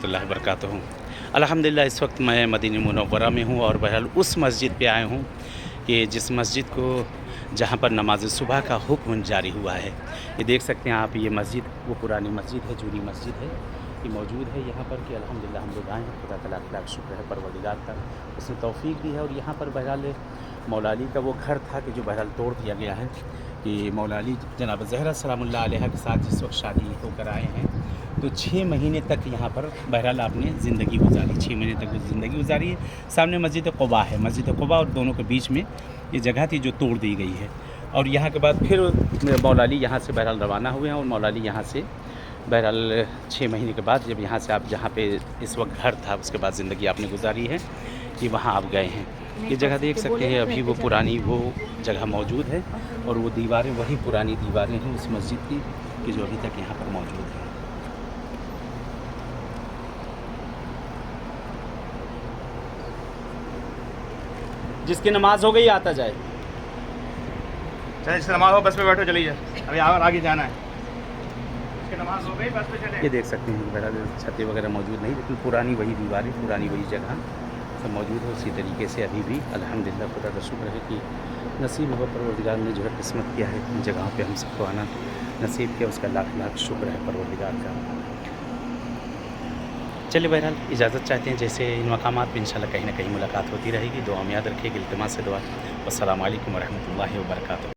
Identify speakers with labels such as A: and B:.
A: रहमतुल्लाहि व बरकातुहू। अल्हम्दुलिल्लाह इस वक्त मैं मदीना मुनव्वरा में हूँ और बहरहाल उस मस्जिद पे आया हूँ कि जिस मस्जिद को जहाँ पर नमाज सुबह का हुक्म जारी हुआ है। ये देख सकते हैं आप, ये मस्जिद वो पुरानी मस्जिद है, जूनी मस्जिद है, ये मौजूद है यहाँ पर कि अल्हम्दुलिल्लाह हम लोग आए हैं। खुदा तआला का लाख शुक्र है परवरदिगार का, उसने तौफ़ीक दी है। और यहाँ पर बहरहाल मौला अली का वो घर था कि जो बहरहाल तोड़ दिया गया है कि मौला अली जनाब ज़हरा सलामुल्लाह अलैहा के साथ जिस वक्त शादी होकर आए हैं तो 6 महीने तक यहाँ पर बहरहाल आपने ज़िंदगी गुजारी, 6 महीने तक ज़िंदगी गुजारी है। सामने मस्जिद क़ुबा है, मस्जिद क़ुबा और दोनों के बीच में ये जगह थी जो तोड़ दी गई है। और यहाँ के बाद फिर मौला अली यहाँ से बहरहाल रवाना हुए हैं और मौला अली यहाँ से बहरहाल 6 महीने के बाद जब यहाँ से आप जहाँ पे इस वक्त घर था उसके बाद ज़िंदगी आपने गुजारी है कि वहाँ आप गए हैं। ये जगह देख सकते हैं, अभी वो पुरानी वो जगह मौजूद है और वो दीवारें वही पुरानी दीवारें हैं उस मस्जिद की कि जो अभी तक यहाँ पर मौजूद है। जिसकी नमाज हो गई आता जाए।
B: चलिए, नमाज हो, बस पे बैठो, चलिए, अभी आगे जाना है। इसकी नमाज हो गई, बस पे चले।
A: ये देख सकते हैं बहरहाल छतें वगैरह मौजूद नहीं, लेकिन पुरानी वही दीवारें, पुरानी वही जगह सब मौजूद है। उसी तरीके से अभी भी अल्हम्दुलिल्लाह खुदा का शुक्र है कि नसीब हुआ, परवरदिगार ने जो है किस्मत किया है इन जगहों पे हम सबको आना नसीब किया, उसका लाख लाख शुक्र है परवरदिगार का। चलिए बहरहाल इजाज़त चाहते हैं, जैसे इन मकामात पे इंशाल्लाह कहीं ना कहीं मुलाकात होती रहेगी। दुआ में याद रखिएगा, इल्तिमास से दुआ। अस्सलामु अलैकुम व रहमतुल्लाहि व बरकातुहू।